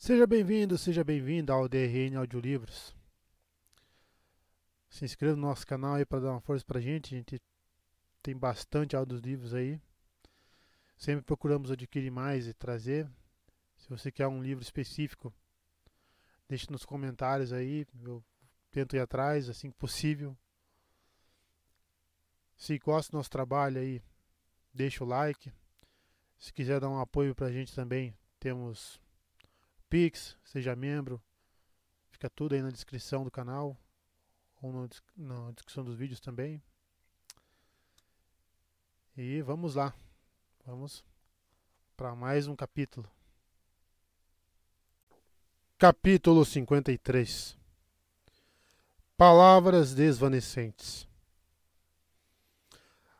Seja bem-vindo, seja bem-vinda ao DRN Audiolivros. Se inscreva no nosso canal aí para dar uma força pra gente. A gente tem bastante audiolivros aí. Sempre procuramos adquirir mais e trazer. Se você quer um livro específico, deixe nos comentários aí. Eu tento ir atrás assim que possível. Se gosta do nosso trabalho aí, deixa o like. Se quiser dar um apoio pra gente também, temos Pix, seja membro. Fica tudo aí na descrição do canal ou na descrição dos vídeos também. E vamos lá, vamos para mais um capítulo. Capítulo 53. Palavras desvanecentes.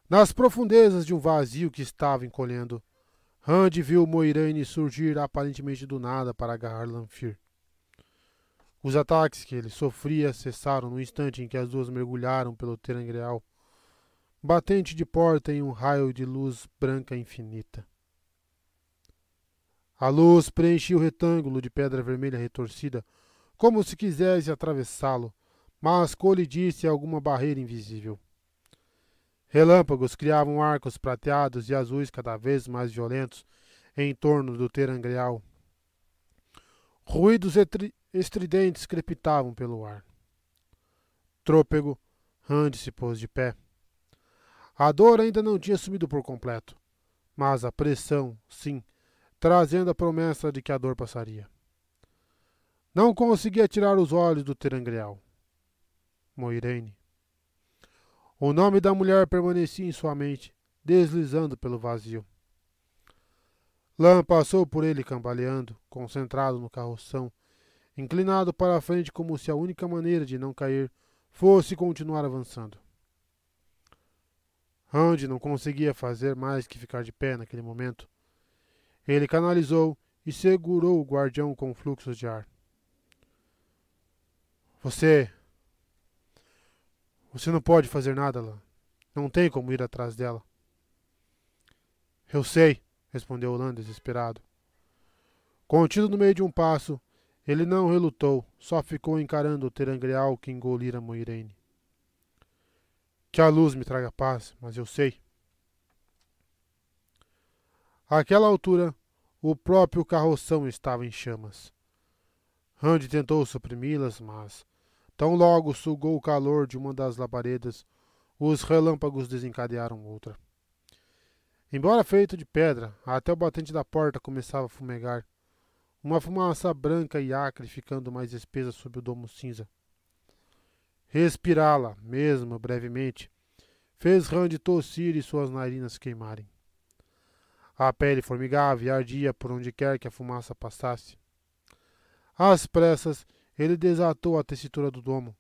Nas profundezas de um vazio que estava encolhendo, Rand viu Moiraine surgir aparentemente do nada para agarrar Lanfear. Os ataques que ele sofria cessaram no instante em que as duas mergulharam pelo terangreal, batente de porta em um raio de luz branca infinita. A luz preenchia o retângulo de pedra vermelha retorcida, como se quisesse atravessá-lo, mas colidisse a alguma barreira invisível. Relâmpagos criavam arcos prateados e azuis cada vez mais violentos em torno do terangreal. Ruídos estridentes crepitavam pelo ar. Trôpego, Rand se pôs de pé. A dor ainda não tinha sumido por completo, mas a pressão, sim, trazendo a promessa de que a dor passaria. Não conseguia tirar os olhos do terangreal. Moiraine. O nome da mulher permanecia em sua mente, deslizando pelo vazio. Lan passou por ele cambaleando, concentrado no carroção, inclinado para a frente como se a única maneira de não cair fosse continuar avançando. Rand não conseguia fazer mais que ficar de pé naquele momento. Ele canalizou e segurou o guardião com fluxos de ar. Você não pode fazer nada, Lan. Não tem como ir atrás dela. Eu sei, respondeu Lan desesperado. Contido no meio de um passo, ele não relutou, só ficou encarando o terangreal que engolira Moiraine. Que a luz me traga paz, mas eu sei. Àquela altura, o próprio carroção estava em chamas. Rand tentou suprimi-las, mas, tão logo sugou o calor de uma das labaredas, os relâmpagos desencadearam outra. Embora feito de pedra, até o batente da porta começava a fumegar, uma fumaça branca e acre ficando mais espessa sob o domo cinza. Respirá-la, mesmo brevemente, fez Rand tossir e suas narinas queimarem. A pele formigava e ardia por onde quer que a fumaça passasse. Às pressas, ele desatou a tessitura do domo,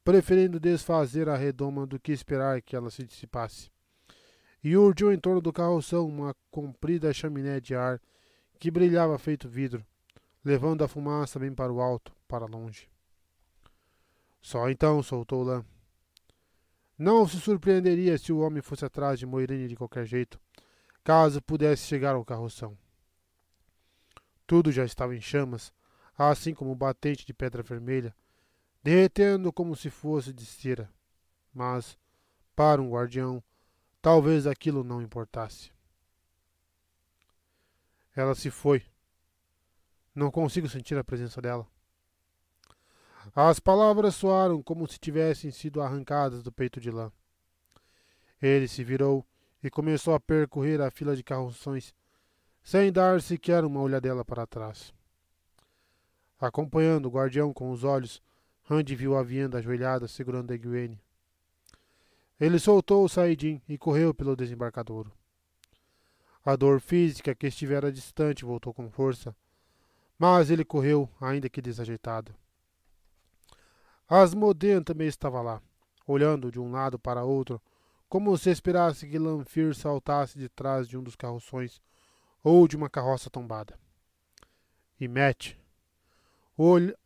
preferindo desfazer a redoma do que esperar que ela se dissipasse, e urdiu em torno do carroção uma comprida chaminé de ar que brilhava feito vidro, levando a fumaça bem para o alto, para longe. Só então soltou Lan. Não se surpreenderia se o homem fosse atrás de Moiraine de qualquer jeito, caso pudesse chegar ao carroção. Tudo já estava em chamas, assim como o batente de pedra vermelha, derretendo como se fosse de cera. Mas, para um guardião, talvez aquilo não importasse. Ela se foi. Não consigo sentir a presença dela. As palavras soaram como se tivessem sido arrancadas do peito de Lã. Ele se virou e começou a percorrer a fila de carroções, sem dar sequer uma olhadela para trás. Acompanhando o guardião com os olhos, Rand viu a Vienda ajoelhada segurando Egwene. Ele soltou o Saidin e correu pelo desembarcadouro. A dor física que estivera distante voltou com força, mas ele correu, ainda que desajeitado. Asmodean também estava lá, olhando de um lado para outro, como se esperasse que Lanfear saltasse de trás de um dos carroções ou de uma carroça tombada. E Matt,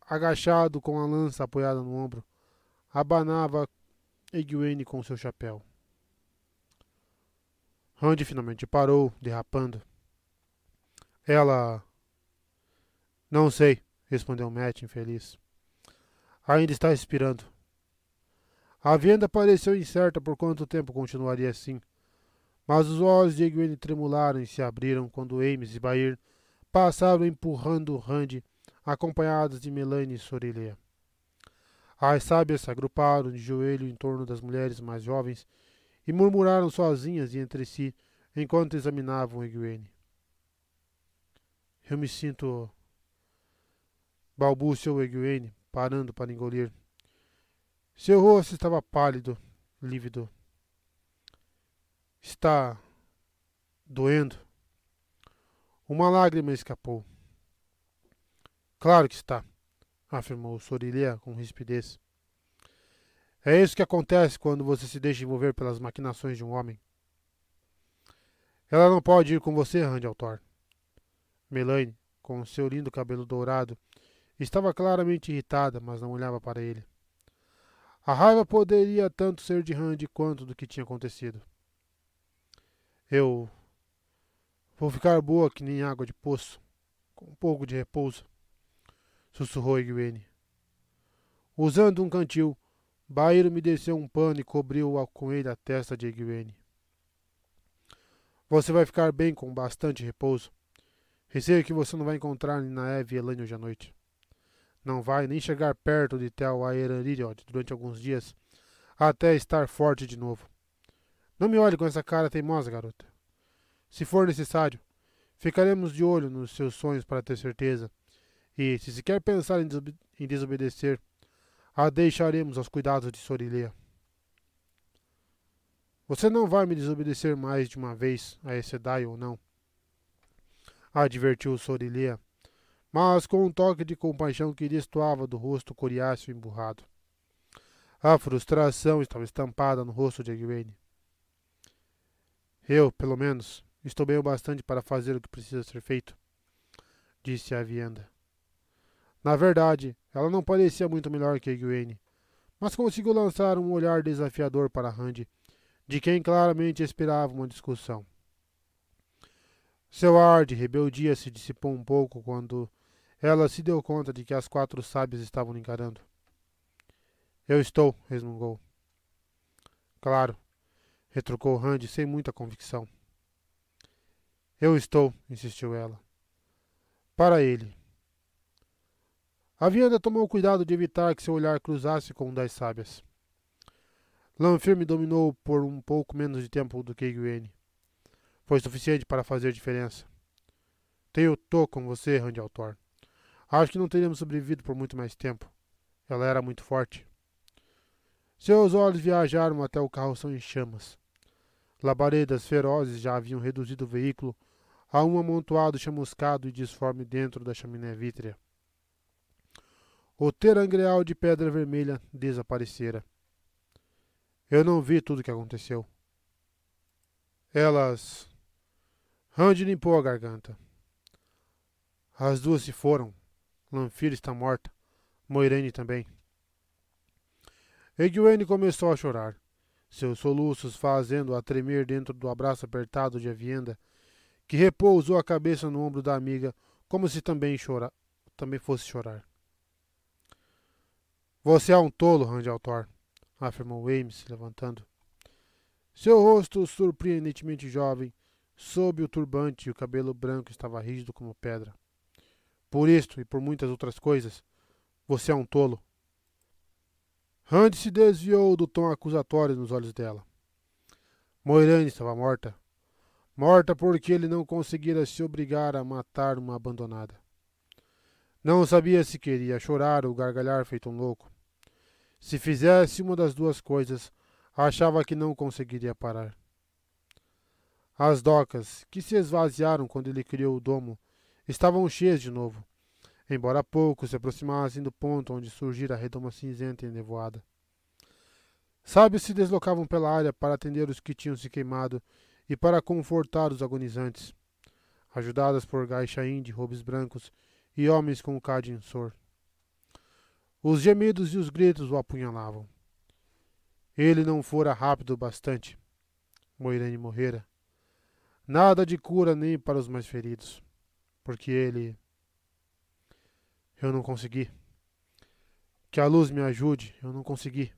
agachado com a lança apoiada no ombro, abanava Egwene com seu chapéu. Rand finalmente parou, derrapando. Ela Não sei, respondeu Matt, infeliz. Ainda está respirando. A venda pareceu incerta por quanto tempo continuaria assim, mas os olhos de Egwene tremularam e se abriram quando Ames e Bair passaram empurrando Randy, acompanhados de Melanie e Sorilea. As sábias se agruparam de joelho em torno das mulheres mais jovens e murmuraram sozinhas e entre si enquanto examinavam Egwene. Eu me sinto... balbuciou Egwene, parando para engolir. Seu rosto estava pálido, lívido. Está doendo? Uma lágrima escapou. Claro que está, afirmou Sorilea com rispidez. É isso que acontece quando você se deixa envolver pelas maquinações de um homem. Ela não pode ir com você, Randall Thor. Melanie, com seu lindo cabelo dourado, estava claramente irritada, mas não olhava para ele. A raiva poderia tanto ser de Randy quanto do que tinha acontecido. Eu vou ficar boa que nem água de poço, com um pouco de repouso, sussurrou Egwene. Usando um cantil, Bair umedeceu um pano e cobriu com ele a testa de Egwene. Você vai ficar bem com bastante repouso. Receio que você não vai encontrar Ninaeve e Elane hoje à noite. Não vai nem chegar perto de Tel Aerariod durante alguns dias, até estar forte de novo. Não me olhe com essa cara teimosa, garota. Se for necessário, ficaremos de olho nos seus sonhos para ter certeza, e, se sequer pensar em desobedecer, a deixaremos aos cuidados de Sorilea. Você não vai me desobedecer mais de uma vez, a Sedai ou não? Advertiu Sorilea, mas com um toque de compaixão que destoava do rosto coriáceo e emburrado. A frustração estava estampada no rosto de Egwene. Eu, pelo menos, estou bem o bastante para fazer o que precisa ser feito, disse a Vienda. Na verdade, ela não parecia muito melhor que Egwene, mas conseguiu lançar um olhar desafiador para Randy, de quem claramente esperava uma discussão. Seu ar de rebeldia se dissipou um pouco quando ela se deu conta de que as quatro sábias estavam encarando. Eu estou, resmungou. Claro, retrucou Randy sem muita convicção. Eu estou, insistiu ela. Para ele. A Vianda tomou cuidado de evitar que seu olhar cruzasse com um das sábias. Lanfear me dominou por um pouco menos de tempo do que Egwene. Foi suficiente para fazer diferença. Tô com você, Randall Thor. Acho que não teríamos sobrevivido por muito mais tempo. Ela era muito forte. Seus olhos viajaram até o carroção em chamas. Labaredas ferozes já haviam reduzido o veículo a um amontoado chamuscado e disforme dentro da chaminé vítrea. O terangreal de pedra vermelha desaparecera. Eu não vi tudo o que aconteceu. Elas... Randy limpou a garganta. As duas se foram. Lanfear está morta. Moiraine também. Egwene começou a chorar, seus soluços fazendo-a tremer dentro do abraço apertado de Avienda, que repousou a cabeça no ombro da amiga, como se também fosse chorar. Você é um tolo, Randall Thor, afirmou Ames, se levantando. Seu rosto surpreendentemente jovem, sob o turbante e o cabelo branco estava rígido como pedra. Por isto e por muitas outras coisas, você é um tolo. Randy se desviou do tom acusatório nos olhos dela. Moiraine estava morta. Morta porque ele não conseguira se obrigar a matar uma abandonada. Não sabia se queria chorar ou gargalhar feito um louco. Se fizesse uma das duas coisas, achava que não conseguiria parar. As docas, que se esvaziaram quando ele criou o domo, estavam cheias de novo, embora pouco se aproximassem do ponto onde surgira a redoma cinzenta e nevoada. Sábios se deslocavam pela área para atender os que tinham se queimado e para confortar os agonizantes, ajudadas por Gaishain de robes brancos e homens com o Kadin Sor. Os gemidos e os gritos o apunhalavam. Ele não fora rápido o bastante. Moiraine morrera. Nada de cura nem para os mais feridos, porque ele... Eu não consegui. Que a luz me ajude, eu não consegui.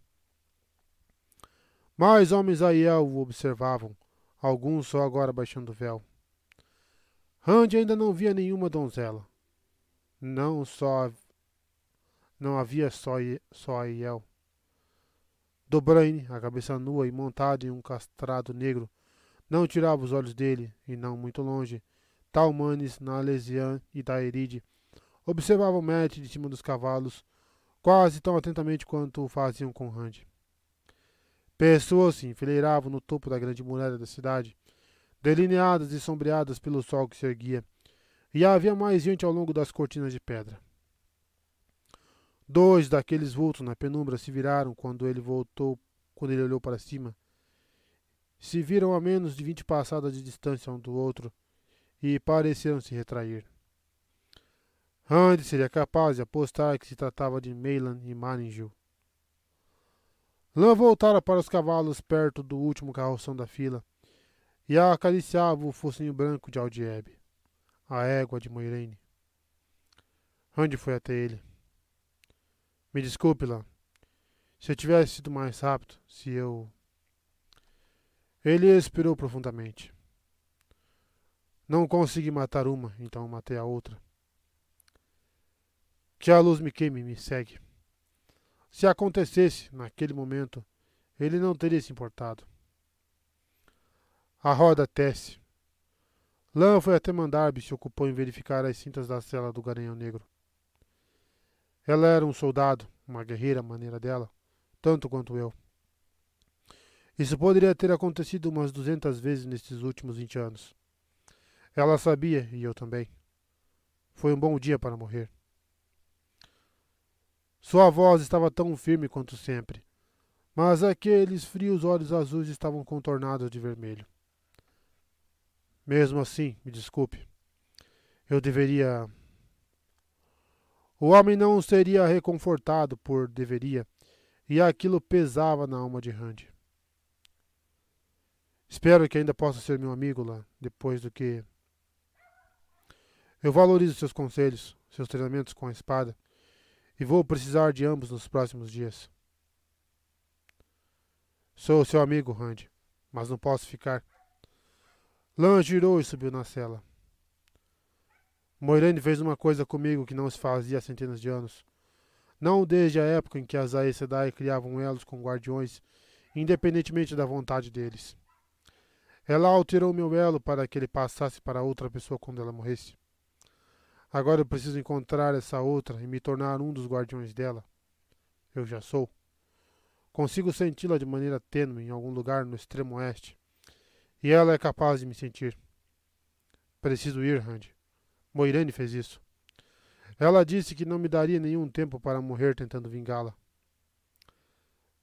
Mais homens a Aiel o observavam, alguns só agora baixando o véu. Randy ainda não via nenhuma donzela. Não só não havia só Aiel. Dobraine, a cabeça nua e montado em um castrado negro, não tirava os olhos dele, e não muito longe. Talmanes, Nalesian e Daeride observavam Matt de cima dos cavalos, quase tão atentamente quanto o faziam com Randy. Pessoas se enfileiravam no topo da grande muralha da cidade, delineadas e sombreadas pelo sol que se erguia, e havia mais gente ao longo das cortinas de pedra. Dois daqueles vultos na penumbra se viraram quando ele olhou para cima. Se viram a menos de 20 passadas de distância um do outro e pareceram se retrair. Randy seria capaz de apostar que se tratava de Maylan e Maringil. Lan voltara para os cavalos perto do último carroção da fila e acariciava o focinho branco de Aldieb, a égua de Moiraine. Randy foi até ele. Me desculpe, Lan. Se eu tivesse sido mais rápido, se eu... Ele expirou profundamente. Não consegui matar uma, então matei a outra. Que a luz me queime e me segue. Se acontecesse, naquele momento, ele não teria se importado. A roda tece. Lan foi até Mandarb e se ocupou em verificar as cintas da cela do Garanhão Negro. Ela era um soldado, uma guerreira à maneira dela, tanto quanto eu. Isso poderia ter acontecido umas 200 vezes nesses últimos 20 anos. Ela sabia, e eu também. Foi um bom dia para morrer. Sua voz estava tão firme quanto sempre, mas aqueles frios olhos azuis estavam contornados de vermelho. Mesmo assim, me desculpe. Eu deveria... O homem não seria reconfortado por deveria, e aquilo pesava na alma de Randy. Espero que ainda possa ser meu amigo lá, depois do que... Eu valorizo seus conselhos, seus treinamentos com a espada, e vou precisar de ambos nos próximos dias. Sou seu amigo, Randy, mas não posso ficar. Lan girou e subiu na cela. Moiraine fez uma coisa comigo que não se fazia há centenas de anos. Não desde a época em que as Aes Sedai criavam elos com guardiões, independentemente da vontade deles. Ela alterou meu elo para que ele passasse para outra pessoa quando ela morresse. Agora eu preciso encontrar essa outra e me tornar um dos guardiões dela. Eu já sou. Consigo senti-la de maneira tênue em algum lugar no extremo oeste. E ela é capaz de me sentir. Preciso ir, Randy. Moiraine fez isso. Ela disse que não me daria nenhum tempo para morrer tentando vingá-la.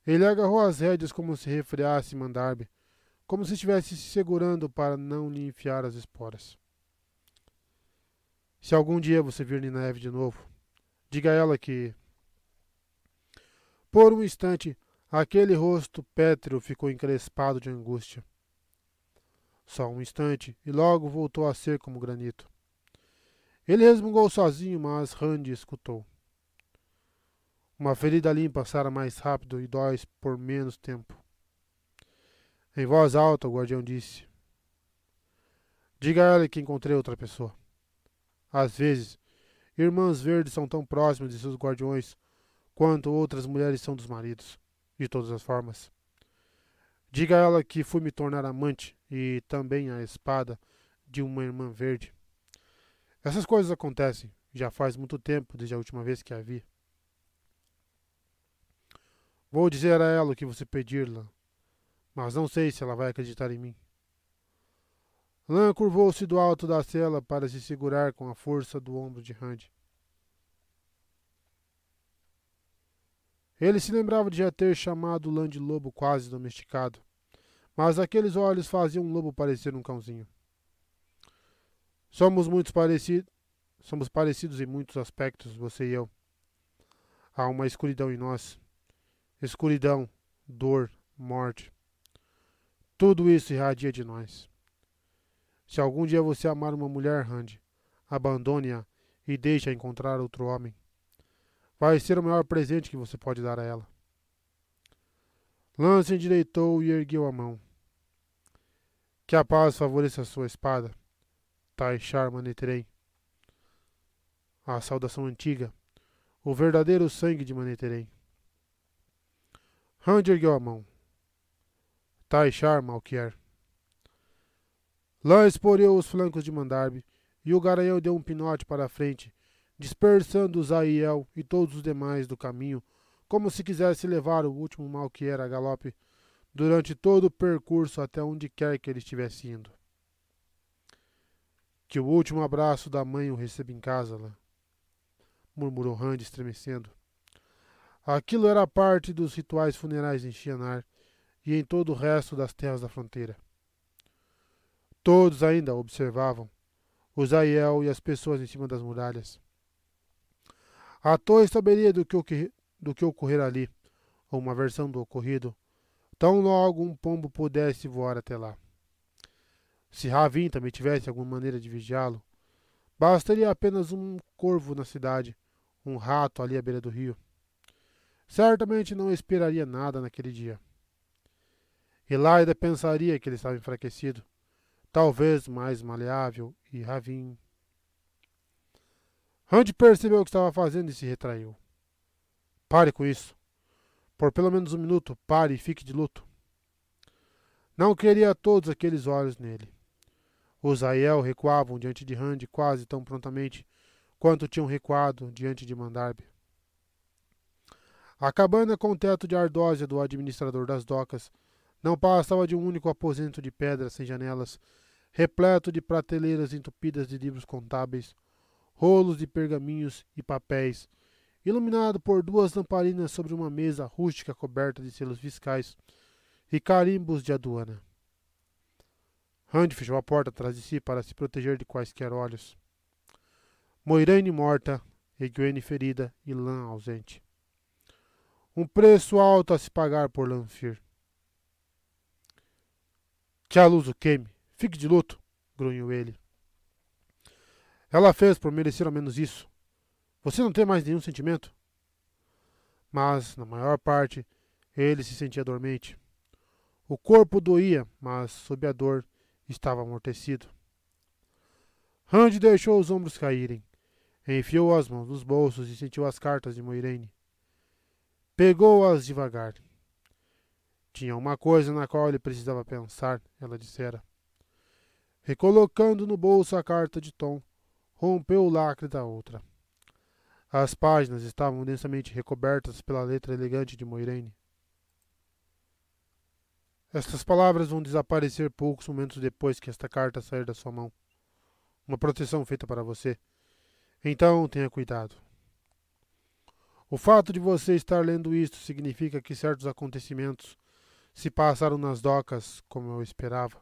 Ele agarrou as rédeas como se refreasse Mandarb, como se estivesse se segurando para não lhe enfiar as esporas. Se algum dia você vir Nineve de novo, diga a ela que... Por um instante, aquele rosto pétreo ficou encrespado de angústia. Só um instante, e logo voltou a ser como granito. Ele resmungou sozinho, mas Randy escutou. Uma ferida limpa sara mais rápido e dói por menos tempo. Em voz alta, o guardião disse: Diga a ela que encontrei outra pessoa. Às vezes, irmãs verdes são tão próximas de seus guardiões quanto outras mulheres são dos maridos, de todas as formas. Diga a ela que fui me tornar amante e também a espada de uma irmã verde. Essas coisas acontecem, já faz muito tempo desde a última vez que a vi. Vou dizer a ela o que você pedir-la, mas não sei se ela vai acreditar em mim. Lan curvou-se do alto da cela para se segurar com a força do ombro de Randy. Ele se lembrava de já ter chamado Lan de lobo quase domesticado, mas aqueles olhos faziam um lobo parecer um cãozinho. Somos parecidos em muitos aspectos, você e eu. Há uma escuridão em nós. Escuridão, dor, morte. Tudo isso irradia de nós. Se algum dia você amar uma mulher, Randy, abandone-a e deixe-a encontrar outro homem. vai ser o maior presente que você pode dar a ela. Lan se endireitou e ergueu a mão. Que a paz favoreça a sua espada, Taishar Manetheren. A saudação antiga, o verdadeiro sangue de Manetheren. Rand ergueu a mão. Taishar Malkier. Lan esporeou os flancos de Mandarbe e o garanhão deu um pinote para a frente, dispersando Zaiel e todos os demais do caminho, como se quisesse levar o último Malkier a galope durante todo o percurso até onde quer que ele estivesse indo. Que o último abraço da mãe o receba em casa, Lan, murmurou Rand estremecendo. Aquilo era parte dos rituais funerais em Shianar e em todo o resto das terras da fronteira. Todos ainda observavam, o Zaiel e as pessoas em cima das muralhas. A torre saberia do que ocorrer ali, ou uma versão do ocorrido, tão logo um pombo pudesse voar até lá. Se Ravin também tivesse alguma maneira de vigiá-lo, bastaria apenas um corvo na cidade, um rato ali à beira do rio. Certamente não esperaria nada naquele dia. Elaida pensaria que ele estava enfraquecido, talvez mais maleável, e Ravin. Rand percebeu o que estava fazendo e se retraiu. Pare com isso. Por pelo menos um minuto, pare e fique de luto. Não queria todos aqueles olhos nele. Os Zaiel recuavam diante de Rand quase tão prontamente quanto tinham recuado diante de Mandarbe. A cabana com teto de ardósia do administrador das docas não passava de um único aposento de pedra sem janelas, repleto de prateleiras entupidas de livros contábeis, rolos de pergaminhos e papéis, iluminado por 2 lamparinas sobre uma mesa rústica coberta de selos fiscais e carimbos de aduana. Rand fechou a porta atrás de si para se proteger de quaisquer olhos. Moiraine morta, Egwene ferida e Lan ausente. Um preço alto a se pagar por Lanfear. Que a luz o queime. Fique de luto, grunhiu ele. Ela fez por merecer ao menos isso. Você não tem mais nenhum sentimento? Mas, na maior parte, ele se sentia dormente. O corpo doía, mas, sob a dor, estava amortecido. Rand deixou os ombros caírem. Enfiou as mãos nos bolsos e sentiu as cartas de Moiraine. Pegou-as devagar. Tinha uma coisa na qual ele precisava pensar, ela dissera. Recolocando no bolso a carta de Tom, rompeu o lacre da outra. As páginas estavam densamente recobertas pela letra elegante de Moiraine. Estas palavras vão desaparecer poucos momentos depois que esta carta sair da sua mão. Uma proteção feita para você. Então, tenha cuidado. O fato de você estar lendo isto significa que certos acontecimentos se passaram nas docas como eu esperava.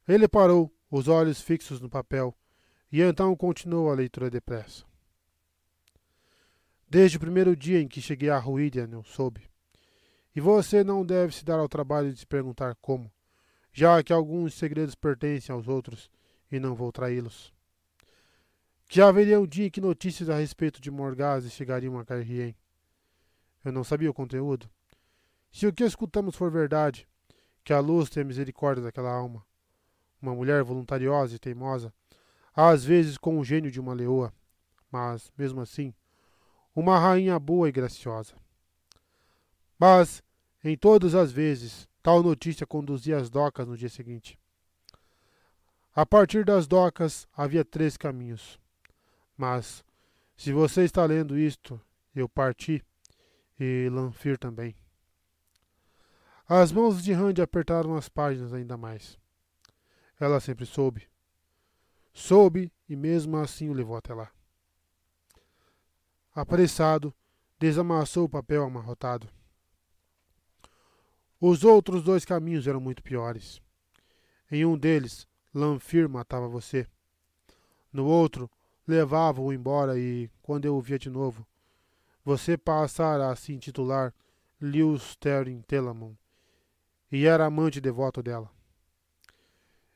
Ele parou, os olhos fixos no papel, e então continuou a leitura depressa. Desde o primeiro dia em que cheguei a Rhuidean, eu soube. E você não deve se dar ao trabalho de se perguntar como, já que alguns segredos pertencem aos outros e não vou traí-los. Que haveria um dia em que notícias a respeito de Morgase chegariam a Cairhien. Eu não sabia o conteúdo. Se o que escutamos for verdade, que a luz tenha misericórdia daquela alma. Uma mulher voluntariosa e teimosa, às vezes com o gênio de uma leoa, mas, mesmo assim, uma rainha boa e graciosa. Mas, em todas as vezes, tal notícia conduzia às docas no dia seguinte. A partir das docas havia 3 caminhos. Mas, se você está lendo isto, eu parti, e Lanfear também. As mãos de Rand apertaram as páginas ainda mais. Ela sempre soube. Soube e mesmo assim o levou até lá. Apressado, desamassou o papel amarrotado. Os outros 2 caminhos eram muito piores. Em um deles, Lanfear matava você. No outro, levava-o embora e, quando eu o via de novo, você passara a se intitular Lews Therin Telamon e era amante devoto dela.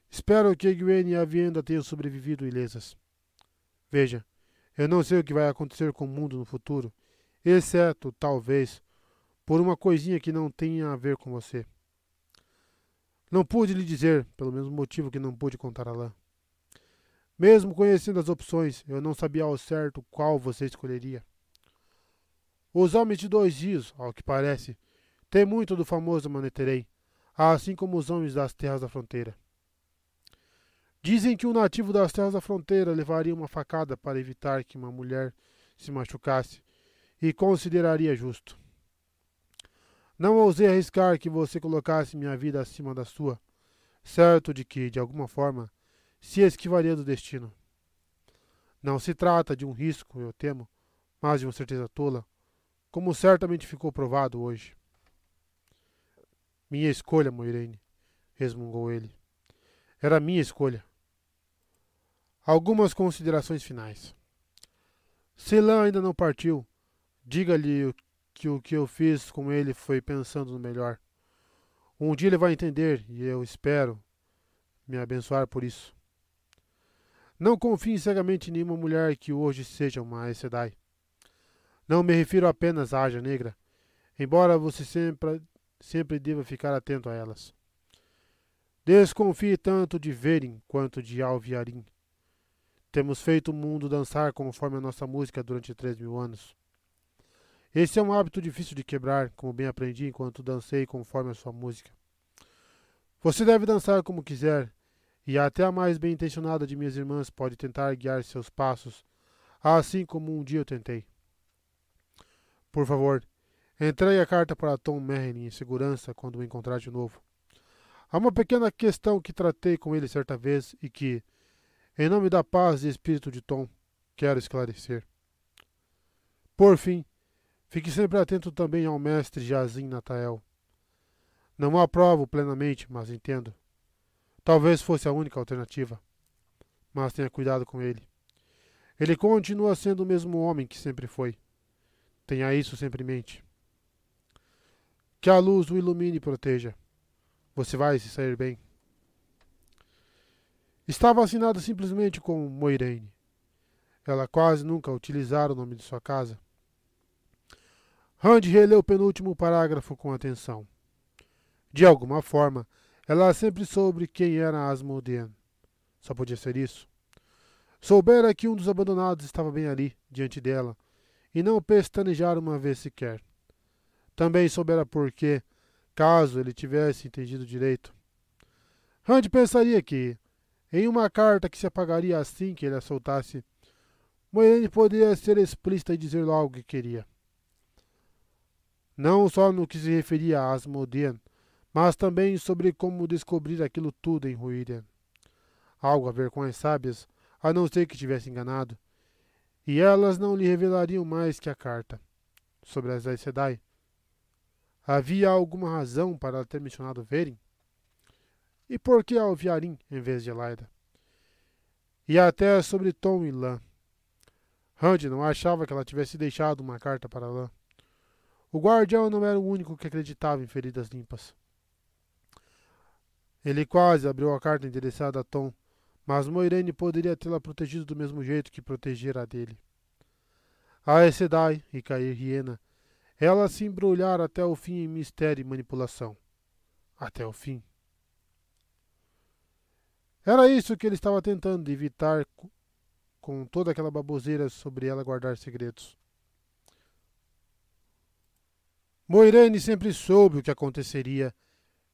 Espero que Egwene e a Vienda tenham sobrevivido ilesas. Veja, Eu não sei o que vai acontecer com o mundo no futuro, exceto, talvez, por uma coisinha que não tenha a ver com você. Não pude lhe dizer, pelo mesmo motivo que não pude contar a Lã. Mesmo conhecendo as opções, eu não sabia ao certo qual você escolheria. Os homens de 2 dias, ao que parece, têm muito do famoso Maneterei, assim como os homens das terras da fronteira. Dizem que um nativo das terras da fronteira levaria uma facada para evitar que uma mulher se machucasse, e consideraria justo. Não ousei arriscar que você colocasse minha vida acima da sua, certo de que, de alguma forma, se esquivaria do destino. Não se trata de um risco, eu temo, mas de uma certeza tola, como certamente ficou provado hoje. Minha escolha, Moiraine, resmungou ele. Era minha escolha. Algumas considerações finais. Se Lã ainda não partiu, diga-lhe que o que eu fiz com ele foi pensando no melhor. Um dia ele vai entender e eu espero me abençoar por isso. Não confie cegamente em nenhuma mulher que hoje seja uma Aes Sedai. Não me refiro apenas à Ágia Negra, embora você sempre deva ficar atento a elas. Desconfie tanto de Verin quanto de Alviarin. Temos feito o mundo dançar conforme a nossa música durante 3.000 anos. Esse é um hábito difícil de quebrar, como bem aprendi enquanto dancei conforme a sua música. Você deve dançar como quiser, e até a mais bem-intencionada de minhas irmãs pode tentar guiar seus passos, assim como um dia eu tentei. Por favor, entregue a carta para Tom Merrin em segurança quando o encontrar de novo. Há uma pequena questão que tratei com ele certa vez e que, em nome da paz e espírito de Tom, quero esclarecer. Por fim, fique sempre atento também ao mestre Jazin Natael. Não o aprovo plenamente, mas entendo. Talvez fosse a única alternativa. Mas tenha cuidado com ele. Ele continua sendo o mesmo homem que sempre foi. Tenha isso sempre em mente. Que a luz o ilumine e proteja. Você vai se sair bem. Estava assinado simplesmente com Moiraine. Ela quase nunca utilizara o nome de sua casa. Rand releu o penúltimo parágrafo com atenção. De alguma forma, ela sempre soube quem era Asmodean. Só podia ser isso. Soubera que um dos abandonados estava bem ali, diante dela, e não pestanejara uma vez sequer. Também soubera por quê, caso ele tivesse entendido direito. Rand pensaria que, em uma carta que se apagaria assim que ele a soltasse, Moiraine poderia ser explícita e dizer logo o que queria. Não só no que se referia a Asmodean, mas também sobre como descobrir aquilo tudo em Ruirian. Algo a ver com as sábias, a não ser que tivesse enganado, e elas não lhe revelariam mais que a carta. Sobre as Aes Sedai, havia alguma razão para ela ter mencionado Verin? E por que Alviarin em vez de Elaida? E até sobre Tom e Lã. Rand não achava que ela tivesse deixado uma carta para Lã. O guardião não era o único que acreditava em feridas limpas. Ele quase abriu a carta endereçada a Tom, mas Moiraine poderia tê-la protegido do mesmo jeito que protegera a dele. A Aes Sedai e Cair Hiena, ela se embrulhara até o fim em mistério e manipulação. Até o fim. Era isso que ele estava tentando evitar com toda aquela baboseira sobre ela guardar segredos. Moiraine sempre soube o que aconteceria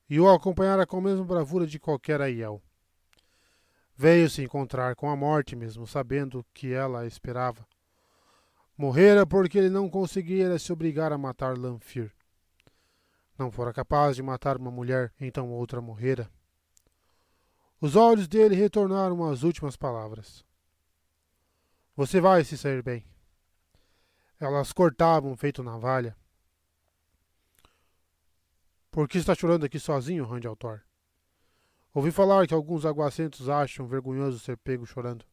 e o acompanhara com a mesma bravura de qualquer Aiel. Veio se encontrar com a morte mesmo, sabendo que ela a esperava. Morrera porque ele não conseguira se obrigar a matar Lanfear. Não fora capaz de matar uma mulher, então outra morrera. Os olhos dele retornaram às últimas palavras. Você vai se sair bem. Elas cortavam feito navalha. Por que está chorando aqui sozinho, Rand al'Thor? Ouvi falar que alguns aguacentos acham vergonhoso ser pego chorando.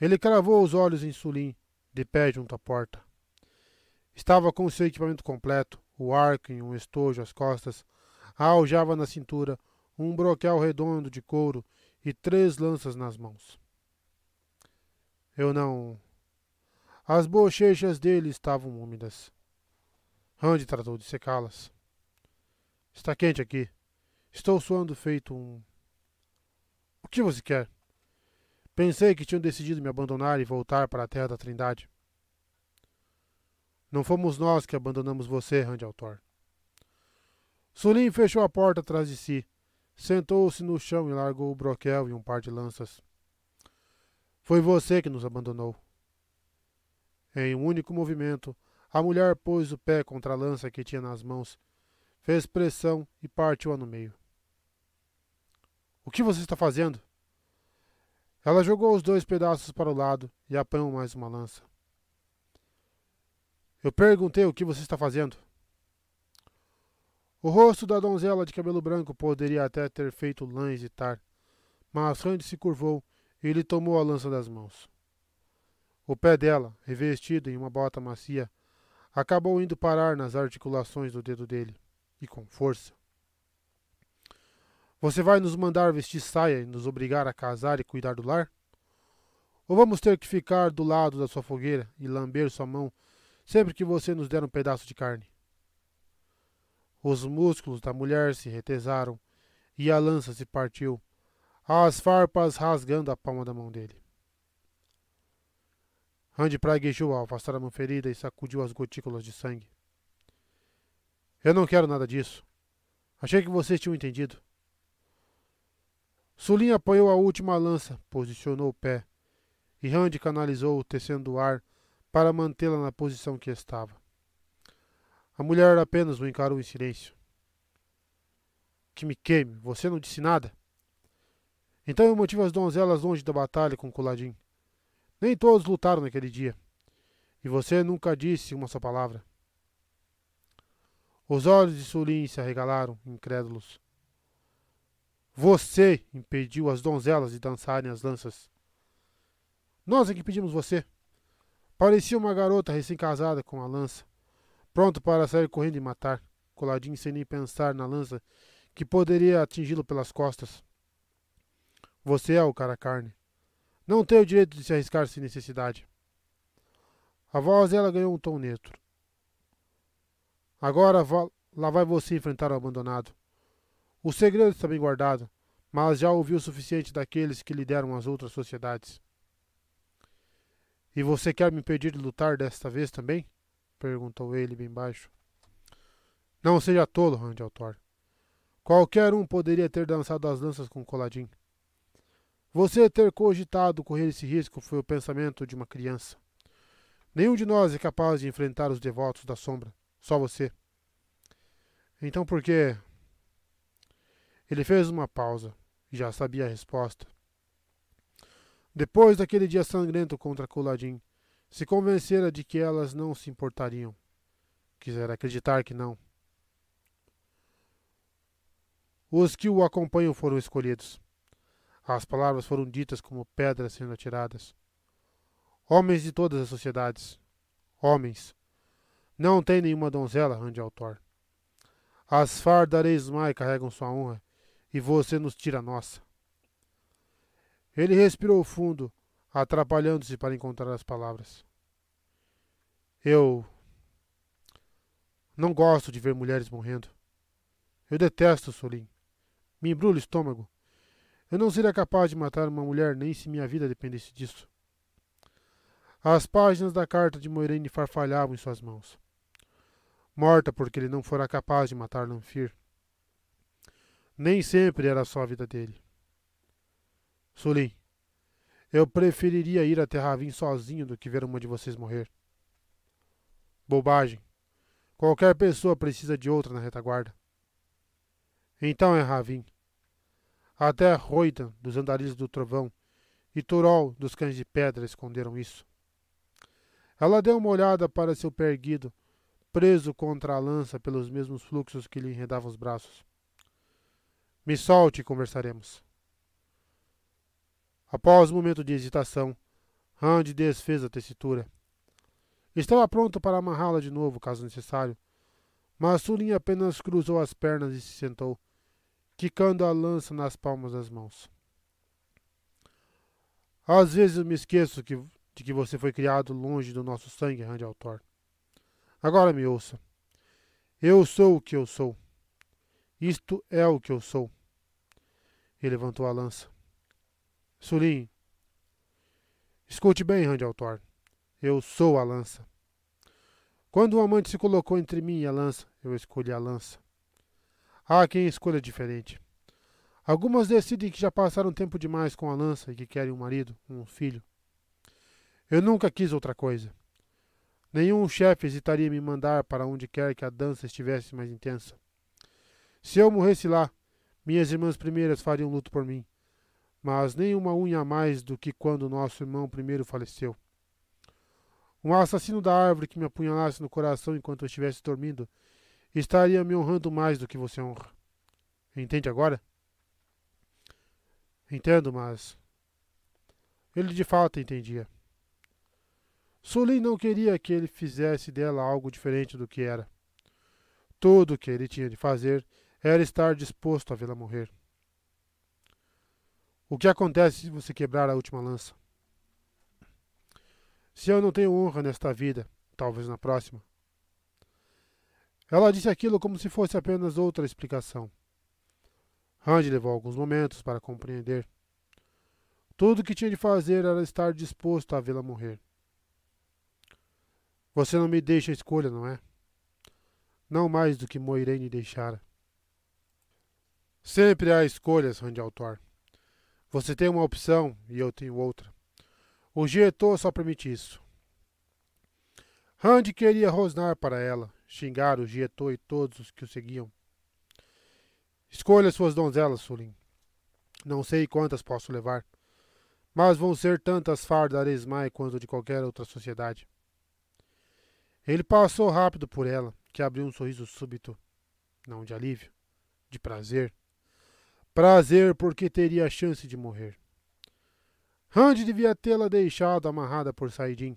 Ele cravou os olhos em Sulin, de pé junto à porta. Estava com seu equipamento completo, o arco em um estojo às costas, a aljava na cintura, um broquel redondo de couro e 3 lanças nas mãos. Eu não. As bochechas dele estavam úmidas. Randy tratou de secá-las. Está quente aqui. Estou suando feito um. O que você quer? Pensei que tinham decidido me abandonar e voltar para a terra da Trindade. Não fomos nós que abandonamos você, Randy Altor. Sulin fechou a porta atrás de si, sentou-se no chão e largou o broquel e um par de lanças. Foi você que nos abandonou. Em um único movimento, a mulher pôs o pé contra a lança que tinha nas mãos, fez pressão e partiu-a no meio. O que você está fazendo? Ela jogou os 2 pedaços para o lado e apanhou mais uma lança. Eu perguntei o que você está fazendo. O rosto da donzela de cabelo branco poderia até ter feito lã hesitar, mas Randy se curvou e lhe tomou a lança das mãos. O pé dela, revestido em uma bota macia, acabou indo parar nas articulações do dedo dele, e com força. Você vai nos mandar vestir saia e nos obrigar a casar e cuidar do lar? Ou vamos ter que ficar do lado da sua fogueira e lamber sua mão sempre que você nos der um pedaço de carne? Os músculos da mulher se retesaram e a lança se partiu, as farpas rasgando a palma da mão dele. Randy praguejou ao afastar a mão ferida e sacudiu as gotículas de sangue. Eu não quero nada disso. Achei que vocês tinham entendido. Sulin apoiou a última lança, posicionou o pé, e Randy canalizou, tecendo o ar, para mantê-la na posição que estava. A mulher apenas o encarou em silêncio. Que me queime, você não disse nada? Então eu mantive as donzelas longe da batalha com Coladin. Nem todos lutaram naquele dia. E você nunca disse uma só palavra. Os olhos de Sulin se arregalaram, incrédulos. Você impediu as donzelas de dançarem as lanças. Nós é que impedimos você. Parecia uma garota recém-casada com a lança, pronto para sair correndo e matar, Coladin sem nem pensar na lança que poderia atingi-lo pelas costas. Você é o cara-carne. Não tem o direito de se arriscar sem necessidade. A voz dela ganhou um tom neutro. Agora lá vai você enfrentar o abandonado. O segredo está bem guardado, mas já ouviu o suficiente daqueles que lideram as outras sociedades. E você quer me impedir de lutar desta vez também? Perguntou ele bem baixo. Não seja tolo, Randy Altor. Qualquer um poderia ter dançado as lanças com Coladin. Você ter cogitado correr esse risco foi o pensamento de uma criança. Nenhum de nós é capaz de enfrentar os devotos da sombra. Só você. Então por que... Ele fez uma pausa e já sabia a resposta. Depois daquele dia sangrento contra Coladin, se convencera de que elas não se importariam. Quisera acreditar que não. Os que o acompanham foram escolhidos. As palavras foram ditas como pedras sendo atiradas. Homens de todas as sociedades. Homens. Não tem nenhuma donzela, Randy Altor. As Fardareis Mai carregam sua honra, e você nos tira a nossa. Ele respirou fundo, atrapalhando-se para encontrar as palavras. Eu não gosto de ver mulheres morrendo. Eu detesto Sulin. Me embrulha o estômago. Eu não seria capaz de matar uma mulher nem se minha vida dependesse disso. As páginas da carta de Moiraine farfalhavam em suas mãos. Morta porque ele não fora capaz de matar Lanfir. Nem sempre era só a vida dele. Sulin, eu preferiria ir até Ravin sozinho do que ver uma de vocês morrer. Bobagem. Qualquer pessoa precisa de outra na retaguarda. Então é Ravin. Até Roidan, dos Andarilhos do Trovão, e Turol, dos Cães de Pedra, esconderam isso. Ela deu uma olhada para seu pé erguido, preso contra a lança pelos mesmos fluxos que lhe enredavam os braços. Me solte e conversaremos. Após um momento de hesitação, Randy desfez a tessitura. Estava pronto para amarrá-la de novo, caso necessário, mas Sulin apenas cruzou as pernas e se sentou, quicando a lança nas palmas das mãos. Às vezes eu me esqueço de que você foi criado longe do nosso sangue, Rand al'Thor. Agora me ouça. Eu sou o que eu sou. Isto é o que eu sou. Ele levantou a lança. Sulin, escute bem, Rand al'Thor. Eu sou a lança. Quando o amante se colocou entre mim e a lança, eu escolhi a lança. Há quem escolha diferente. Algumas decidem que já passaram tempo demais com a lança e que querem um marido, um filho. Eu nunca quis outra coisa. Nenhum chefe hesitaria em me mandar para onde quer que a dança estivesse mais intensa. Se eu morresse lá, minhas irmãs primeiras fariam luto por mim, mas nem uma unha a mais do que quando nosso irmão primeiro faleceu. Um assassino da árvore que me apunhalasse no coração enquanto eu estivesse dormindo estaria me honrando mais do que você honra. Entende agora? Entendo, mas... Ele de fato entendia. Sulin não queria que ele fizesse dela algo diferente do que era. Tudo o que ele tinha de fazer era estar disposto a vê-la morrer. O que acontece se você quebrar a última lança? Se eu não tenho honra nesta vida, talvez na próxima. Ela disse aquilo como se fosse apenas outra explicação. Rand levou alguns momentos para compreender. Tudo o que tinha de fazer era estar disposto a vê-la morrer. Você não me deixa a escolha, não é? Não mais do que Moiraine deixara. Sempre há escolhas, Rand al'Thor. Você tem uma opção e eu tenho outra. O Jieto só permite isso. Rand queria rosnar para ela, xingar o Jieto e todos os que o seguiam. Escolha suas donzelas, Sulin. Não sei quantas posso levar, mas vão ser tantas fardas Aresmai quanto de qualquer outra sociedade. Ele passou rápido por ela, que abriu um sorriso súbito, não de alívio, de prazer. Prazer porque teria a chance de morrer. Rand devia tê-la deixado amarrada por Saidin.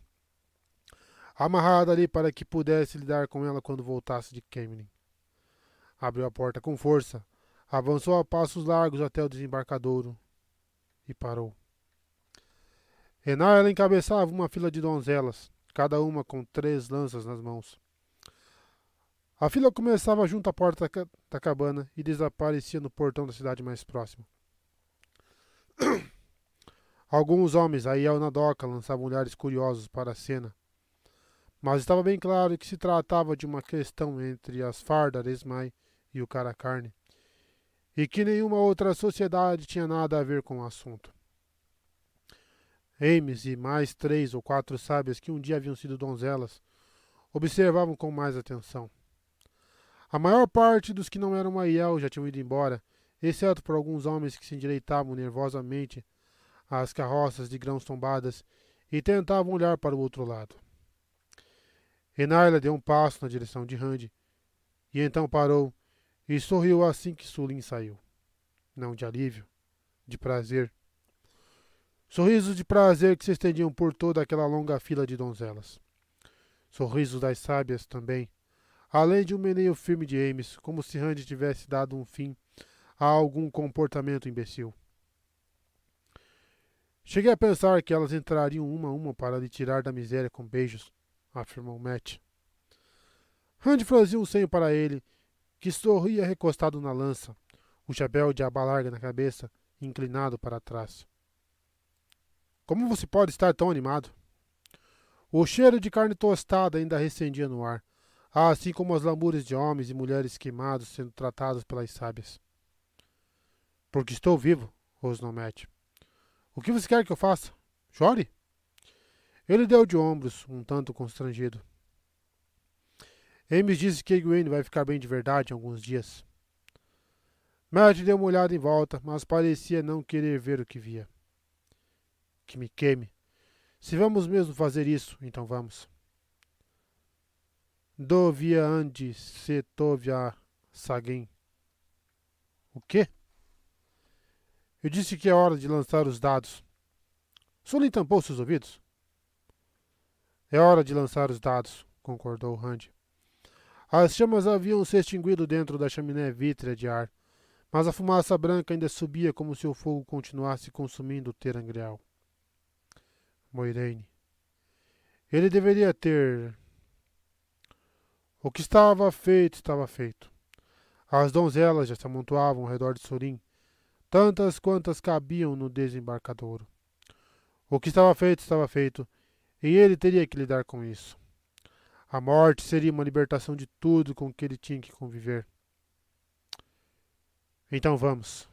Amarrada ali para que pudesse lidar com ela quando voltasse de Caemlyn. Abriu a porta com força, avançou a passos largos até o desembarcadouro e parou. Enarla encabeçava uma fila de donzelas, cada uma com 3 lanças nas mãos. A fila começava junto à porta da cabana e desaparecia no portão da cidade mais próximo. Alguns homens aí na doca lançavam olhares curiosos para a cena, mas estava bem claro que se tratava de uma questão entre as fardas Aresmai e o Caracarne, e que nenhuma outra sociedade tinha nada a ver com o assunto. Ames e mais 3 ou 4 sábias que um dia haviam sido donzelas observavam com mais atenção. A maior parte dos que não eram Aiel já tinham ido embora, exceto por alguns homens que se endireitavam nervosamente às carroças de grãos tombadas e tentavam olhar para o outro lado. Enarla deu um passo na direção de Rand e então parou e sorriu assim que Sulin saiu. Não de alívio, de prazer. Sorrisos de prazer que se estendiam por toda aquela longa fila de donzelas. Sorrisos das sábias também, além de um meneio firme de Ames, como se Rand tivesse dado um fim a algum comportamento imbecil. Cheguei a pensar que elas entrariam uma a uma para lhe tirar da miséria com beijos, afirmou Mat. Rand franziu um senho para ele, que sorria recostado na lança, o chapéu de aba larga na cabeça, inclinado para trás. Como você pode estar tão animado? O cheiro de carne tostada ainda recendia no ar, assim como as lamúrias de homens e mulheres queimados sendo tratados pelas sábias. Porque estou vivo, rosnou Mat. O que você quer que eu faça? Chore? Ele deu de ombros, um tanto constrangido. Ames disse que Egwene vai ficar bem de verdade em alguns dias. Mat deu uma olhada em volta, mas parecia não querer ver o que via. Que me queime. Se vamos mesmo fazer isso, então vamos. Dovia andi setovia sagem. O quê? Eu disse que é hora de lançar os dados. Sulin tampou seus ouvidos? É hora de lançar os dados, concordou Rand. As chamas haviam se extinguido dentro da chaminé vítrea de ar, mas a fumaça branca ainda subia como se o fogo continuasse consumindo o terangreal. Moiraine. Ele deveria ter. O que estava feito, estava feito. As donzelas já se amontoavam ao redor de Sorin, tantas quantas cabiam no desembarcadouro. O que estava feito, e ele teria que lidar com isso. A morte seria uma libertação de tudo com que ele tinha que conviver. Então vamos.